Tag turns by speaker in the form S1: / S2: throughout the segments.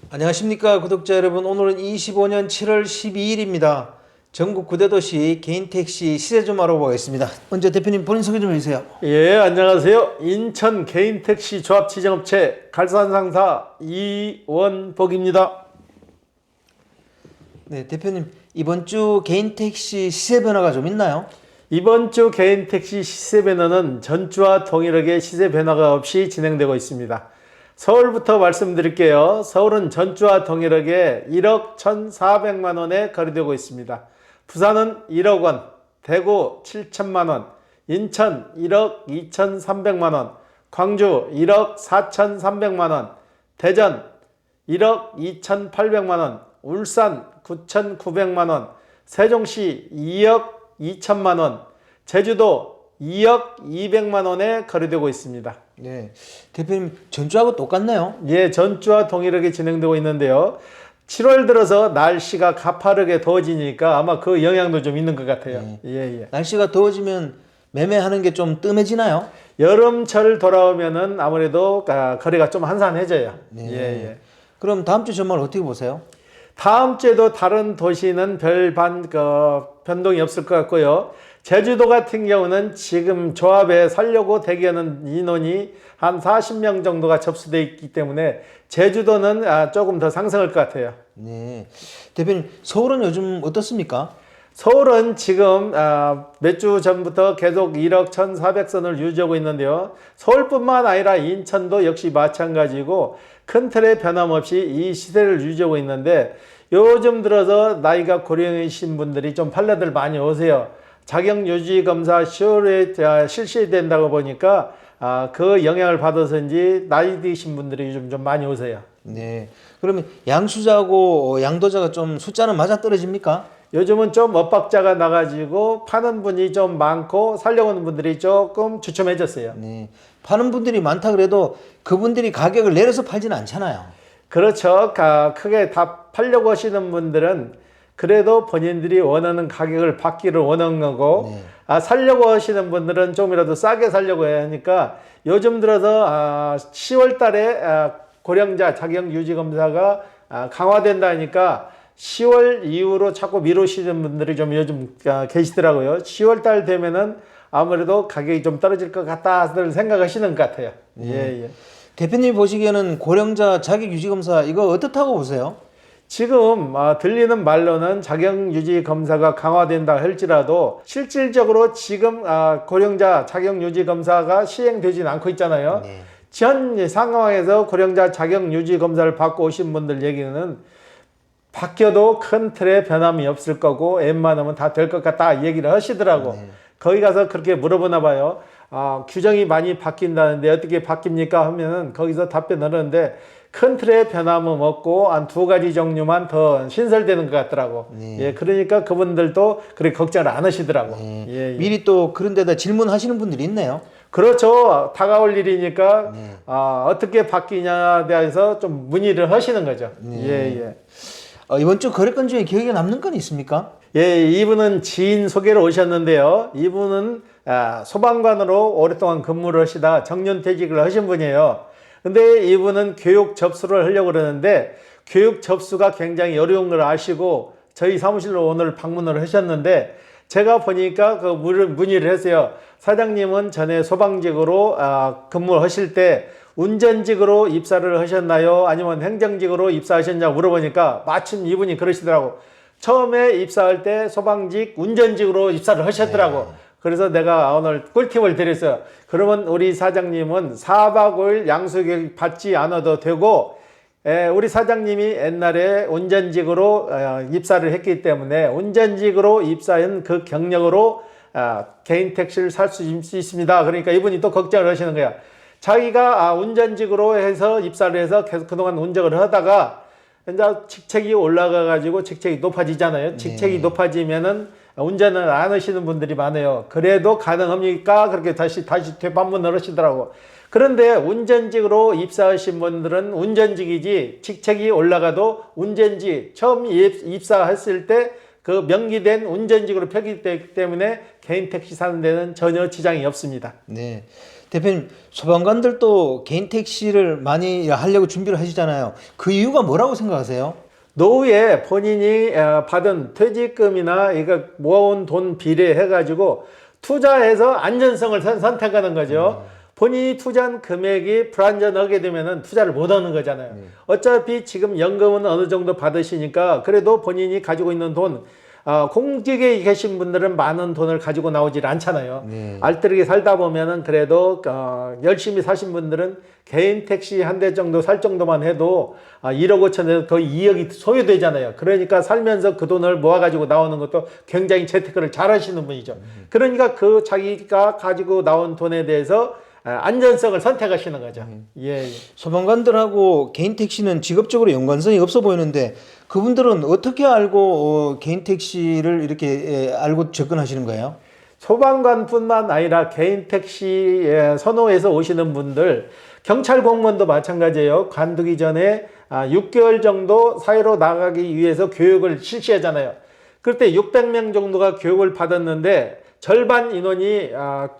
S1: 안녕하십니까 구독자 여러분. 오늘은 25년 7월 12일입니다. 전국 9대도시 개인택시 시세 좀 알아보겠습니다. 먼저 대표님 본인 소개 좀 해주세요.
S2: 예, 안녕하세요. 인천 개인택시 조합지정업체 갈산상사 이원복입니다.
S1: 네, 대표님 이번 주 개인택시 시세 변화가 좀 있나요?
S2: 이번 주 개인택시 시세 변화는 전주와 동일하게 시세 변화가 없이 진행되고 있습니다. 서울부터 말씀드릴게요. 서울은 전주와 동일하게 1억 1,400만 원에 거래되고 있습니다. 부산은 1억 원, 대구 7천만 원, 인천 1억 2,300만 원, 광주 1억 4,300만 원, 대전 1억 2,800만 원, 울산 9,900만 원, 세종시 2억 2천만 원, 제주도 2억 200만 원에 거래되고 있습니다.
S1: 네, 대표님 전주하고 똑같나요?
S2: 예, 전주와 동일하게 진행되고 있는데요. 7월 들어서 날씨가 가파르게 더워지니까 아마 그 영향도 좀 있는 것 같아요.
S1: 네.
S2: 예.
S1: 날씨가 더워지면 매매하는 게 좀 뜸해지나요?
S2: 여름철 돌아오면은 아무래도 거래가 좀 한산해져요.
S1: 네.
S2: 예.
S1: 그럼 다음 주 전망을 어떻게 보세요?
S2: 다음 주에도 다른 도시는 변동이 없을 것 같고요. 제주도 같은 경우는 지금 조합에 살려고 대기하는 인원이 한 40명 정도가 접수되어 있기 때문에 제주도는 조금 더 상승할 것 같아요.
S1: 네, 대표님 서울은 요즘 어떻습니까?
S2: 서울은 지금 몇 주 전부터 계속 1억 1,400선을 유지하고 있는데요. 서울뿐만 아니라 인천도 역시 마찬가지고 큰 틀의 변함없이 이 시세를 유지하고 있는데 요즘 들어서 나이가 고령이신 분들이 좀 판매들 많이 오세요. 자격유지검사 10월에 실시된다고 보니까 그 영향을 받아서인지 나이 드신 분들이 요즘 좀 많이 오세요.
S1: 네, 그러면 양수자하고 양도자가 좀 숫자는 맞아 떨어집니까?
S2: 요즘은 좀 엇박자가 나가지고 파는 분이 좀 많고 살려오는 분들이 조금 주춤해졌어요.
S1: 네, 파는 분들이 많다 그래도 그분들이 가격을 내려서 팔지는 않잖아요.
S2: 그렇죠. 크게 다 팔려고 하시는 분들은 그래도 본인들이 원하는 가격을 받기를 원하는 거고,
S1: 네.
S2: 살려고 하시는 분들은 좀이라도 싸게 살려고 해야 하니까 요즘 들어서 10월 달에 고령자 자격 유지 검사가 강화된다니까 10월 이후로 자꾸 미루시는 분들이 좀 요즘 계시더라고요. 10월 달 되면은 아무래도 가격이 좀 떨어질 것 같다들 생각하시는 것 같아요. 예.
S1: 대표님이 보시기에는 고령자 자격유지검사 이거 어떻다고 보세요?
S2: 지금 들리는 말로는 자격유지 검사가 강화된다 할지라도 실질적으로 지금 고령자 자격유지 검사가 시행되지는 않고 있잖아요.
S1: 네.
S2: 현 상황에서 고령자 자격유지 검사를 받고 오신 분들 얘기는 바뀌어도 큰 틀에 변함이 없을 거고 웬만하면 다 될 것 같다 얘기를 하시더라고.
S1: 네.
S2: 거기 가서 그렇게 물어보나 봐요. 규정이 많이 바뀐다는데 어떻게 바뀝니까 하면은 거기서 답변을 하는데 큰 틀의 변함은 없고 한 두 가지 종류만 더 신설되는 것 같더라고.
S1: 네.
S2: 예, 그러니까 그분들도 그렇게 걱정을 안 하시더라고.
S1: 네.
S2: 예.
S1: 미리 또 그런 데다 질문하시는 분들이 있네요.
S2: 그렇죠. 다가올 일이니까
S1: 네.
S2: 어떻게 바뀌냐에 대해서 좀 문의를 하시는 거죠.
S1: 네.
S2: 예.
S1: 이번 주 거래건 중에 기억에 남는 건 있습니까?
S2: 예, 이분은 지인 소개로 오셨는데요. 이분은 소방관으로 오랫동안 근무를 하시다 정년퇴직을 하신 분이에요. 근데 이분은 교육 접수를 하려고 그러는데 교육 접수가 굉장히 어려운 걸 아시고 저희 사무실로 오늘 방문을 하셨는데 제가 보니까 그 문의를 했어요. 사장님은 전에 소방직으로 근무를 하실 때 운전직으로 입사를 하셨나요? 아니면 행정직으로 입사하셨냐고 물어보니까 마침 이분이 그러시더라고. 처음에 입사할 때 소방직 운전직으로 입사를 하셨더라고.
S1: 네.
S2: 그래서 내가 오늘 꿀팁을 드렸어요. 그러면 우리 사장님은 4박 5일 양수교육 받지 않아도 되고 우리 사장님이 옛날에 운전직으로 입사를 했기 때문에 운전직으로 입사한 그 경력으로 개인 택시를 살 수 있습니다. 그러니까 이분이 또 걱정을 하시는 거야. 자기가 운전직으로 해서 입사를 해서 계속 그동안 운전을 하다가 이제 직책이 올라가 가지고 직책이 높아지잖아요. 직책이 높아지면은 운전을 안 하시는 분들이 많아요. 그래도 가능합니까? 그렇게 다시 되반문을 하시더라고. 그런데 운전직으로 입사하신 분들은 운전직이지 직책이 올라가도 운전직 처음 입사했을 때 그 명기된 운전직으로 표기되기 때문에 개인 택시 사는 데는 전혀 지장이 없습니다.
S1: 네. 대표님, 소방관들도 개인 택시를 많이 하려고 준비를 하시잖아요. 그 이유가 뭐라고 생각하세요?
S2: 노후에 본인이 받은 퇴직금이나 이거 모아온 돈 비례해가지고 투자해서 안전성을 선택하는 거죠. 본인이 투자한 금액이 불안전하게 되면은 투자를 못 하는 거잖아요. 어차피 지금 연금은 어느 정도 받으시니까 그래도 본인이 가지고 있는 돈, 공직에 계신 분들은 많은 돈을 가지고 나오질 않잖아요. 알뜰하게 살다 보면은 그래도 열심히 사신 분들은 개인 택시 한 대 정도 살 정도만 해도 1억 5천에서 거의 2억이 소요되잖아요. 그러니까 살면서 그 돈을 모아가지고 나오는 것도 굉장히 재테크를 잘 하시는 분이죠. 그러니까 그 자기가 가지고 나온 돈에 대해서 안전성을 선택하시는 거죠. 예.
S1: 소방관들하고 개인 택시는 직업적으로 연관성이 없어 보이는데 그분들은 어떻게 알고 개인 택시를 이렇게 알고 접근하시는 거예요?
S2: 소방관뿐만 아니라 개인 택시 선호해서 오시는 분들, 경찰 공무원도 마찬가지예요. 관두기 전에 6개월 정도 사회로 나가기 위해서 교육을 실시하잖아요. 그때 600명 정도가 교육을 받았는데 절반 인원이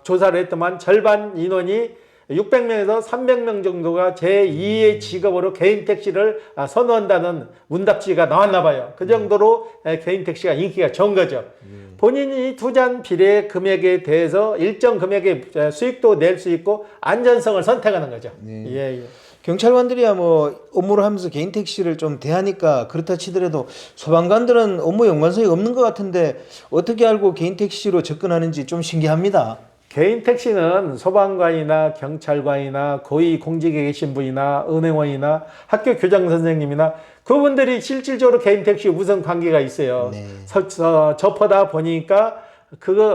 S2: 조사를 했더만 절반 인원이 600명에서 300명 정도가 제2의 직업으로 개인 택시를 선호한다는 문답지가 나왔나 봐요. 그 정도로 개인 택시가 인기가 좋은 거죠. 본인이 투자한 비례 금액에 대해서 일정 금액의 수익도 낼 수 있고 안전성을 선택하는 거죠. 예.
S1: 경찰관들이야 뭐 업무를 하면서 개인 택시를 좀 대하니까 그렇다 치더라도 소방관들은 업무 연관성이 없는 것 같은데 어떻게 알고 개인 택시로 접근하는지 좀 신기합니다.
S2: 개인 택시는 소방관이나 경찰관이나 고위 공직에 계신 분이나 은행원이나 학교 교장 선생님이나 그분들이 실질적으로 개인 택시 우선 관계가 있어요. 접하다 보니까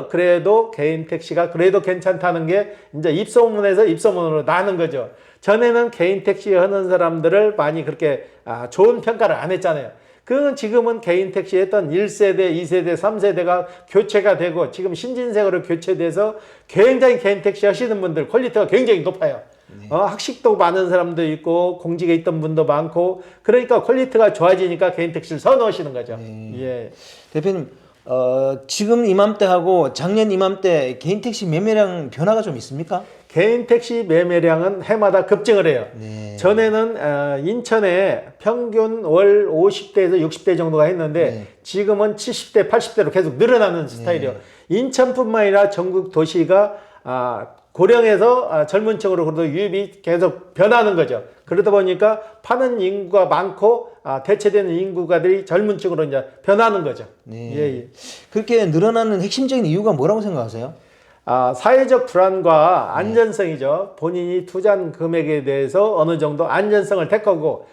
S2: 그래도 개인 택시가 그래도 괜찮다는 게 이제 입소문에서 입소문으로 나는 거죠. 전에는 개인 택시 하는 사람들을 많이 그렇게 좋은 평가를 안 했잖아요. 그 지금은 개인 택시 했던 1세대, 2세대, 3세대가 교체가 되고 지금 신진색으로 교체돼서 굉장히 개인 택시 하시는 분들 퀄리티가 굉장히 높아요. 학식도 많은 사람도 있고 공직에 있던 분도 많고 그러니까 퀄리티가 좋아지니까 개인 택시를 선호하시는 거죠. 예.
S1: 대표님, 지금 이맘때하고 작년 이맘때 개인 택시 매매량 변화가 좀 있습니까?
S2: 개인 택시 매매량은 해마다 급증을 해요. 전에는 인천에 평균 월 50대에서 60대 정도가 했는데 지금은 70대, 80대로 계속 늘어나는 스타일이에요. 인천뿐만 아니라 전국 도시가 고령에서 젊은 층으로 그래도 유입이 계속 변하는 거죠. 그러다 보니까 파는 인구가 많고 대체되는 인구가들이 젊은 층으로 이제 변하는 거죠. 예.
S1: 그렇게 늘어나는 핵심적인 이유가 뭐라고 생각하세요?
S2: 사회적 불안과 안전성이죠. 본인이 투자한 금액에 대해서 어느 정도 안전성을 택하고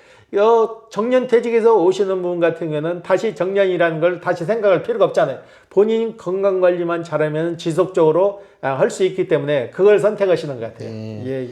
S2: 정년퇴직에서 오시는 분 같은 경우는 다시 정년이라는 걸 다시 생각할 필요가 없잖아요. 본인 건강관리만 잘하면 지속적으로 할 수 있기 때문에 그걸 선택하시는 것 같아요. 예.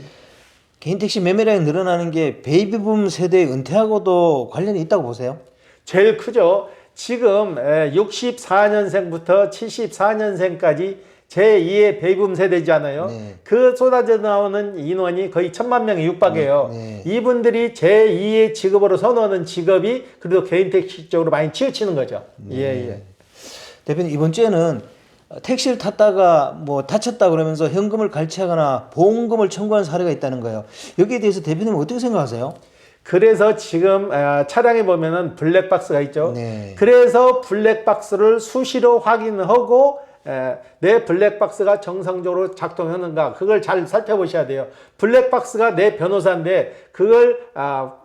S1: 개인 택시 매매량이 늘어나는 게 베이비붐 세대의 은퇴하고도 관련이 있다고 보세요?
S2: 제일 크죠. 지금 64년생부터 74년생까지 제2의 베이비붐 세대잖아요. 그 쏟아져 나오는 인원이 거의 1,000만 명에 육박해요. 이분들이 제2의 직업으로 선호하는 직업이 그래도 개인 택시 쪽으로 많이 치우치는 거죠. 예.
S1: 대표님, 이번 주에는 택시를 탔다가 뭐 다쳤다 그러면서 현금을 갈취하거나 보험금을 청구한 사례가 있다는 거예요. 여기에 대해서 대표님은 어떻게 생각하세요?
S2: 그래서 지금 차량에 보면은 블랙박스가 있죠. 그래서 블랙박스를 수시로 확인하고 내 블랙박스가 정상적으로 작동하는가 그걸 잘 살펴보셔야 돼요. 블랙박스가 내 변호사인데 그걸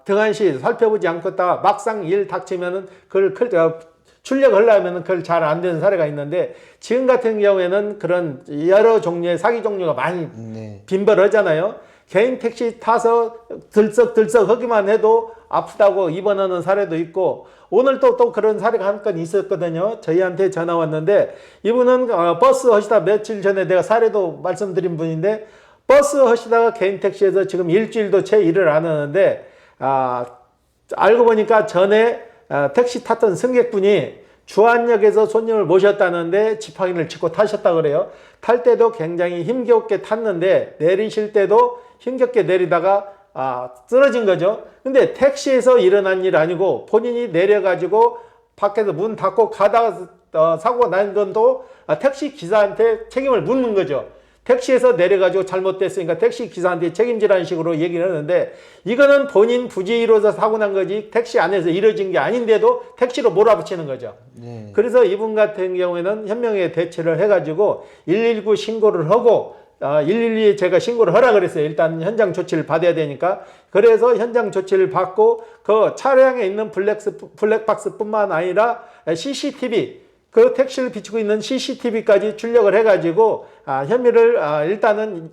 S2: 등한시 살펴보지 않고 있다가 막상 일 닥치면은 그걸 출력하려면 그걸 잘 안 되는 사례가 있는데 지금 같은 경우에는 그런 여러 종류의 사기 종류가 많이 빈번하잖아요. 개인 택시 타서 들썩들썩 하기만 해도 아프다고 입원하는 사례도 있고 오늘 또 그런 사례가 한 건 있었거든요. 저희한테 전화 왔는데 이분은 버스 하시다 며칠 전에 내가 사례도 말씀드린 분인데 버스 하시다가 개인 택시에서 지금 일주일도 채 일을 안 하는데 알고 보니까 전에 택시 탔던 승객분이 주안역에서 손님을 모셨다는데 지팡이를 짚고 타셨다 그래요. 탈 때도 굉장히 힘겹게 탔는데 내리실 때도 힘겹게 내리다가 쓰러진 거죠. 근데 택시에서 일어난 일 아니고 본인이 내려가지고 밖에서 문 닫고 가다가 사고가 난 건도 택시 기사한테 책임을 묻는 거죠. 택시에서 내려가지고 잘못됐으니까 택시 기사한테 책임지라는 식으로 얘기를 하는데 이거는 본인 부지의로서 사고 난 거지 택시 안에서 이뤄진 게 아닌데도 택시로 몰아붙이는 거죠.
S1: 네.
S2: 그래서 이분 같은 경우에는 현명하게 대처를 해가지고 119 신고를 하고 112에 제가 신고를 하라 그랬어요. 일단 현장 조치를 받아야 되니까. 그래서 현장 조치를 받고 그 차량에 있는 블랙박스뿐만 아니라 CCTV 그 택시를 비추고 있는 CCTV까지 출력을 해가지고 혐의를 일단은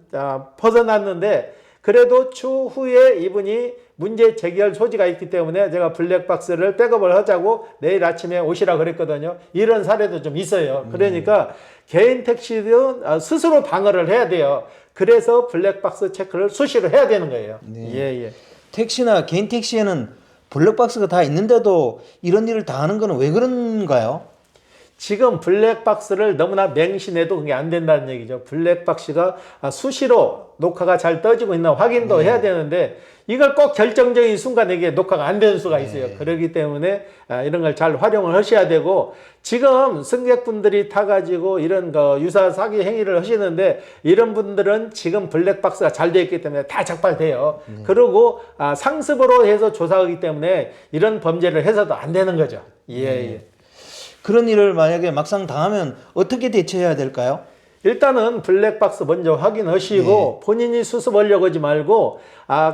S2: 벗어났는데 그래도 추후에 이분이 문제 제기할 소지가 있기 때문에 제가 블랙박스를 백업을 하자고 내일 아침에 오시라 그랬거든요. 이런 사례도 좀 있어요. 그러니까 개인 택시도 스스로 방어를 해야 돼요. 그래서 블랙박스 체크를 수시로 해야 되는 거예요.
S1: 네.
S2: 예.
S1: 택시나 개인 택시에는 블랙박스가 다 있는데도 이런 일을 다 하는 거는 왜 그런가요?
S2: 지금 블랙박스를 너무나 맹신해도 그게 안 된다는 얘기죠. 블랙박스가 수시로 녹화가 잘 떠지고 있나 확인도 해야 되는데 이걸 꼭 결정적인 순간에 이게 녹화가 안 되는 수가 있어요. 그렇기 때문에 이런 걸 잘 활용을 하셔야 되고 지금 승객분들이 타가지고 이런 유사 사기 행위를 하시는데 이런 분들은 지금 블랙박스가 잘 되어 있기 때문에 다 적발돼요. 그리고 상습으로 해서 조사하기 때문에 이런 범죄를 해서도 안 되는 거죠. 예.
S1: 그런 일을 만약에 막상 당하면 어떻게 대처해야 될까요?
S2: 일단은 블랙박스 먼저 확인하시고 본인이 수습하려고 하지 말고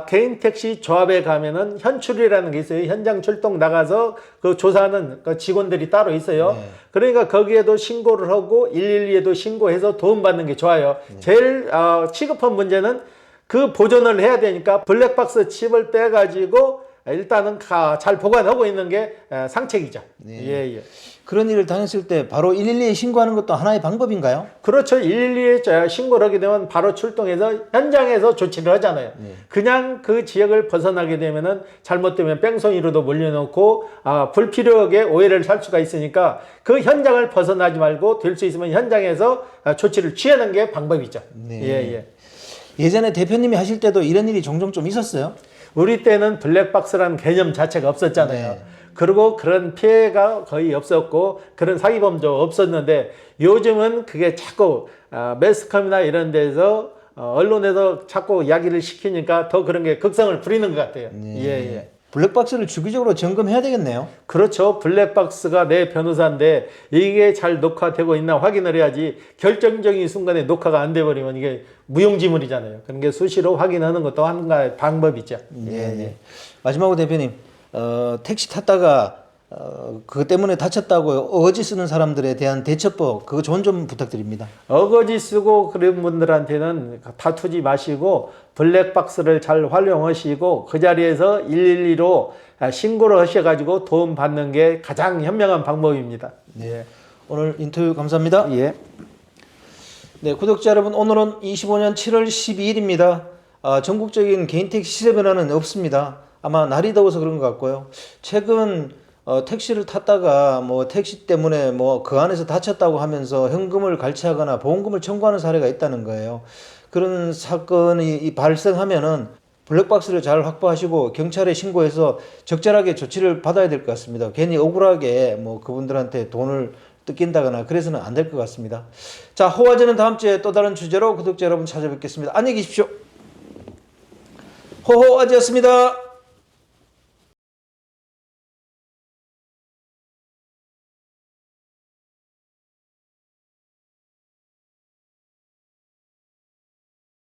S2: 개인 택시 조합에 가면은 현출이라는 게 있어요. 현장 출동 나가서 그 조사하는 그 직원들이 따로 있어요. 그러니까 거기에도 신고를 하고 112에도 신고해서 도움받는 게 좋아요. 제일 시급한 문제는 그 보존을 해야 되니까 블랙박스 칩을 떼가지고 일단은 잘 보관하고 있는 게 상책이죠. 예.
S1: 그런 일을 당했을 때 바로 112에 신고하는 것도 하나의 방법인가요?
S2: 그렇죠. 112에 신고를 하게 되면 바로 출동해서 현장에서 조치를 하잖아요. 그냥 그 지역을 벗어나게 되면은 잘못되면 뺑소니로도 몰려놓고 불필요하게 오해를 살 수가 있으니까 그 현장을 벗어나지 말고 될 수 있으면 현장에서 조치를 취하는 게 방법이죠. 예.
S1: 예전에 대표님이 하실 때도 이런 일이 종종 좀 있었어요?
S2: 우리 때는 블랙박스라는 개념 자체가 없었잖아요. 그리고 그런 피해가 거의 없었고 그런 사기범도 없었는데 요즘은 그게 자꾸 매스컴이나 이런 데서 언론에서 자꾸 이야기를 시키니까 더 그런 게 극성을 부리는 것 같아요. 예.
S1: 블랙박스를 주기적으로 점검해야 되겠네요.
S2: 그렇죠. 블랙박스가 내 변호사인데 이게 잘 녹화되고 있나 확인을 해야지 결정적인 순간에 녹화가 안 돼버리면 이게 무용지물이잖아요. 그런 게 수시로 확인하는 것도 하나의 방법이죠. 예.
S1: 마지막으로 대표님, 택시 탔다가 그것 때문에 다쳤다고 어거지 쓰는 사람들에 대한 대처법 그거 조언 좀 부탁드립니다.
S2: 어거지 쓰고 그런 분들한테는 다투지 마시고 블랙박스를 잘 활용하시고 그 자리에서 112로 신고를 하셔가지고 도움 받는 게 가장 현명한 방법입니다.
S1: 오늘 인터뷰 감사합니다. 네, 구독자 여러분, 오늘은 25년 7월 12일입니다. 전국적인 개인 택시 시세 변화는 없습니다. 아마 날이 더워서 그런 것 같고요. 최근 택시를 탔다가 뭐 택시 때문에 뭐 그 안에서 다쳤다고 하면서 현금을 갈취하거나 보험금을 청구하는 사례가 있다는 거예요. 그런 사건이 발생하면은 블랙박스를 잘 확보하시고 경찰에 신고해서 적절하게 조치를 받아야 될 것 같습니다. 괜히 억울하게 뭐 그분들한테 돈을 뜯긴다거나 그래서는 안 될 것 같습니다. 자, 호화제는 다음 주에 또 다른 주제로 구독자 여러분 찾아뵙겠습니다. 안녕히 계십시오. 호호아지였습니다.